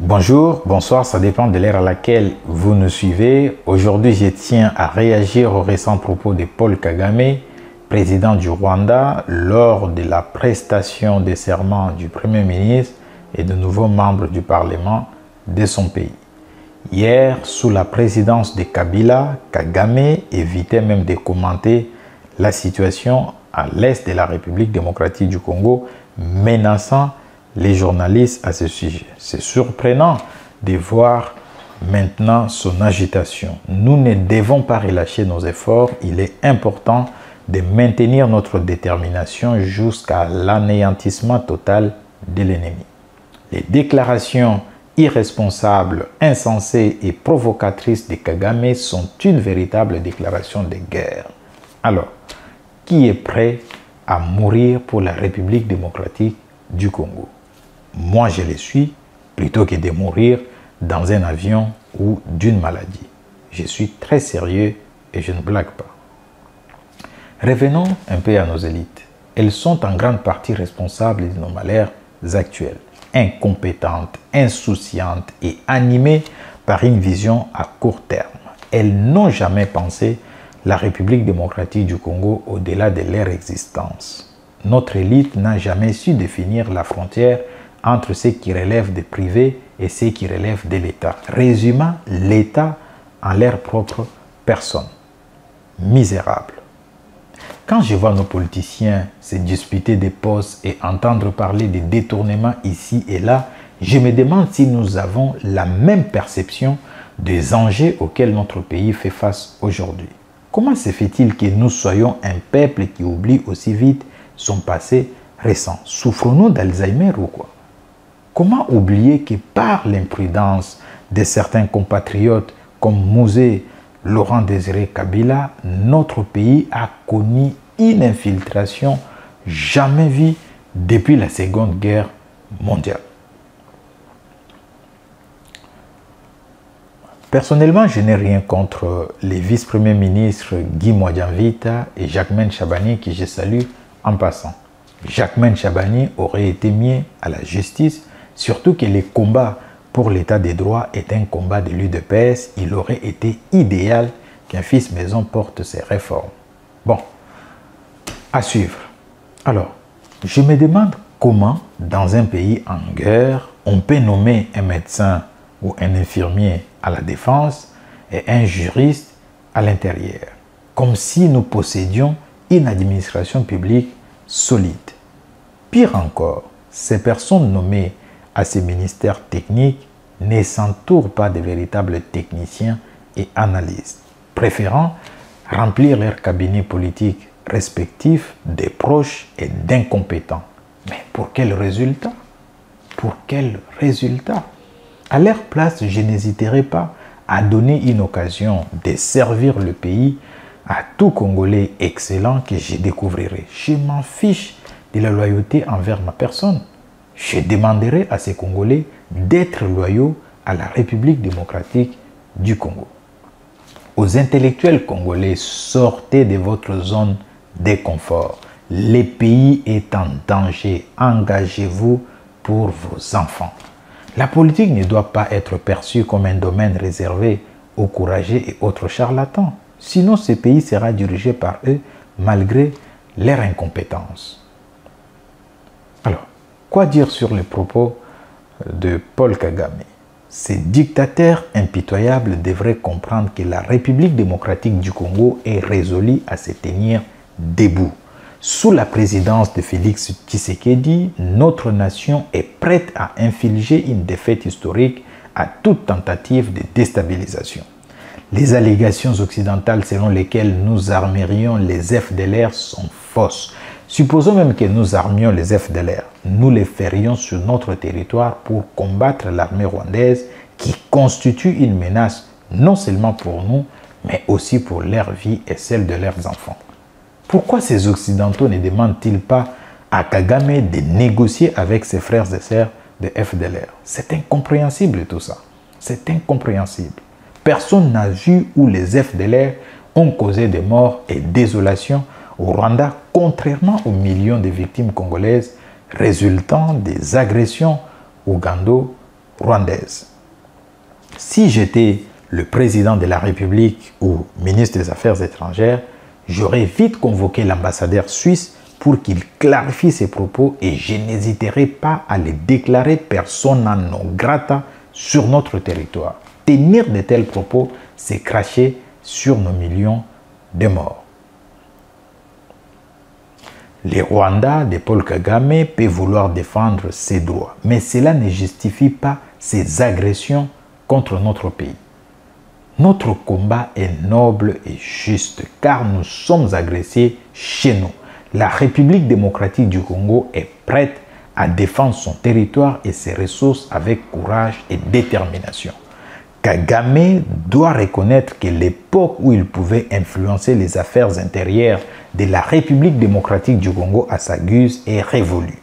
Bonjour, bonsoir, ça dépend de l'heure à laquelle vous nous suivez. Aujourd'hui, je tiens à réagir aux récents propos de Paul Kagame, président du Rwanda, lors de la prestation des serments du Premier ministre et de nouveaux membres du Parlement de son pays. Hier, sous la présidence de Kabila, Kagame évitait même de commenter la situation à l'est de la République démocratique du Congo, menaçant les journalistes à ce sujet. C'est surprenant de voir maintenant son agitation. Nous ne devons pas relâcher nos efforts. Il est important de maintenir notre détermination jusqu'à l'anéantissement total de l'ennemi. Les déclarations irresponsables, insensées et provocatrices de Kagame sont une véritable déclaration de guerre. Alors, qui est prêt à mourir pour la République démocratique du Congo? Moi, je le suis, plutôt que de mourir dans un avion ou d'une maladie. Je suis très sérieux et je ne blague pas. Revenons un peu à nos élites. Elles sont en grande partie responsables de nos malheurs actuels. Incompétentes, insouciantes et animées par une vision à court terme. Elles n'ont jamais pensé la République démocratique du Congo au-delà de leur existence. Notre élite n'a jamais su définir la frontière entre ce qui relève des privés et ce qui relève de l'État, résumant l'État en leur propre personne. Misérable. Quand je vois nos politiciens se disputer des postes et entendre parler de détournements ici et là, je me demande si nous avons la même perception des enjeux auxquels notre pays fait face aujourd'hui. Comment se fait-il que nous soyons un peuple qui oublie aussi vite son passé récent? Souffrons-nous d'Alzheimer ou quoi? Comment oublier que par l'imprudence de certains compatriotes comme Mouzé, Laurent Désiré Kabila, notre pays a connu une infiltration jamais vue depuis la Seconde Guerre mondiale. Personnellement, je n'ai rien contre les vice-premiers ministres Guy Modianvita et Jacquemaine Chabani, que je salue en passant. Jacquemaine Chabani aurait été mieux à la justice, surtout que le combat pour l'état des droits est un combat de l'UDPS. Il aurait été idéal qu'un fils maison porte ces réformes. Bon, à suivre. Alors, je me demande comment, dans un pays en guerre, on peut nommer un médecin ou un infirmier à la défense et un juriste à l'intérieur, comme si nous possédions une administration publique solide. Pire encore, ces personnes nommées à ces ministères techniques ne s'entourent pas de véritables techniciens et analystes, préférant remplir leurs cabinets politiques respectifs de proches et d'incompétents. Mais pour quel résultat? Pour quel résultat? À leur place, je n'hésiterai pas à donner une occasion de servir le pays à tout Congolais excellent que je découvrirai. Je m'en fiche de la loyauté envers ma personne. Je demanderai à ces Congolais d'être loyaux à la République démocratique du Congo. Aux intellectuels congolais, sortez de votre zone de confort. Le pays est en danger. Engagez-vous pour vos enfants. La politique ne doit pas être perçue comme un domaine réservé aux courageux et autres charlatans. Sinon, ce pays sera dirigé par eux malgré leur incompétence. Alors, quoi dire sur les propos de Paul Kagame? Ces dictateurs impitoyables devraient comprendre que la République démocratique du Congo est résolue à se tenir debout. Sous la présidence de Félix Tshisekedi, notre nation est prête à infliger une défaite historique à toute tentative de déstabilisation. Les allégations occidentales selon lesquelles nous armerions les FDLR sont fausses. Supposons même que nous armions les FDLR. Nous les ferions sur notre territoire pour combattre l'armée rwandaise qui constitue une menace non seulement pour nous, mais aussi pour leur vie et celle de leurs enfants. Pourquoi ces Occidentaux ne demandent-ils pas à Kagame de négocier avec ses frères et sœurs de FDLR? C'est incompréhensible tout ça. C'est incompréhensible. Personne n'a vu où les FDLR ont causé des morts et désolation au Rwanda, contrairement aux millions de victimes congolaises résultant des agressions rwandaise. Si j'étais le président de la République ou ministre des Affaires étrangères, j'aurais vite convoqué l'ambassadeur suisse pour qu'il clarifie ses propos et je n'hésiterai pas à les déclarer persona non grata sur notre territoire. Tenir de tels propos, c'est cracher sur nos millions de morts. Les Rwandais de Paul Kagame peuvent vouloir défendre ses droits, mais cela ne justifie pas ces agressions contre notre pays. Notre combat est noble et juste car nous sommes agressés chez nous. La République démocratique du Congo est prête à défendre son territoire et ses ressources avec courage et détermination. Kagame doit reconnaître que l'époque où il pouvait influencer les affaires intérieures de la République démocratique du Congo à sa guise est révolue.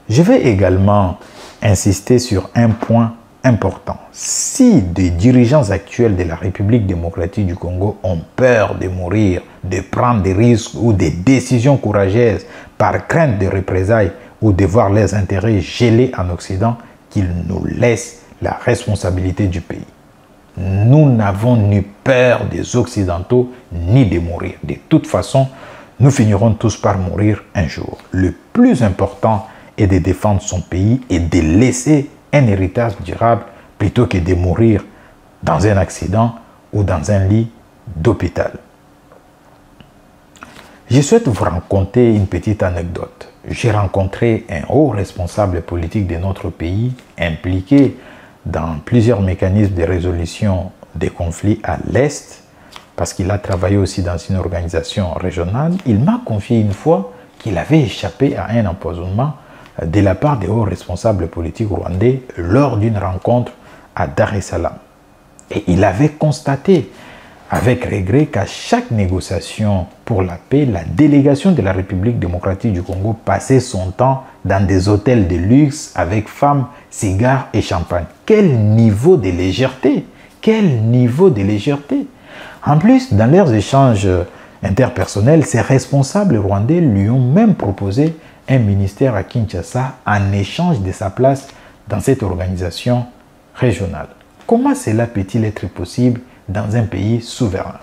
Je vais également insister sur un point important. Si des dirigeants actuels de la République démocratique du Congo ont peur de mourir, de prendre des risques ou des décisions courageuses par crainte de représailles ou de voir leurs intérêts gelés en Occident, qu'ils nous laissent la responsabilité du pays. Nous n'avons ni peur des Occidentaux ni de mourir. De toute façon, nous finirons tous par mourir un jour. Le plus important est de défendre son pays et de laisser un héritage durable plutôt que de mourir dans un accident ou dans un lit d'hôpital. Je souhaite vous raconter une petite anecdote. J'ai rencontré un haut responsable politique de notre pays impliqué dans plusieurs mécanismes de résolution des conflits à l'Est, parce qu'il a travaillé aussi dans une organisation régionale. Il m'a confié une fois qu'il avait échappé à un empoisonnement de la part des hauts responsables politiques rwandais lors d'une rencontre à Dar es Salaam. Et il avait constaté avec regret qu'à chaque négociation pour la paix, la délégation de la République démocratique du Congo passait son temps dans des hôtels de luxe avec femmes, cigares et champagne. Quel niveau de légèreté! Quel niveau de légèreté! En plus, dans leurs échanges interpersonnels, ces responsables rwandais lui ont même proposé un ministère à Kinshasa en échange de sa place dans cette organisation régionale. Comment cela peut-il être possible dans un pays souverain?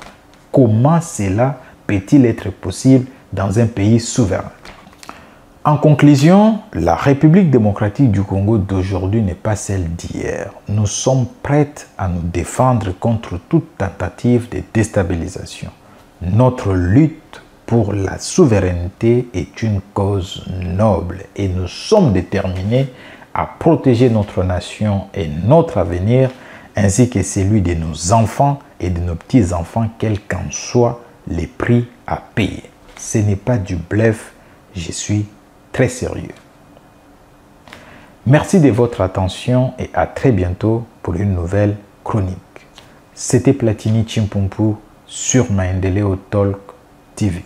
Comment cela peut-il être possible dans un pays souverain? En conclusion, la République démocratique du Congo d'aujourd'hui n'est pas celle d'hier. Nous sommes prêts à nous défendre contre toute tentative de déstabilisation. Notre lutte pour la souveraineté est une cause noble et nous sommes déterminés à protéger notre nation et notre avenir ainsi que celui de nos enfants et de nos petits-enfants, quel qu'en soit les prix à payer. Ce n'est pas du bluff, je suis très sérieux. Merci de votre attention et à très bientôt pour une nouvelle chronique. C'était Platini Chimpumpu sur Maendeleo Talk TV.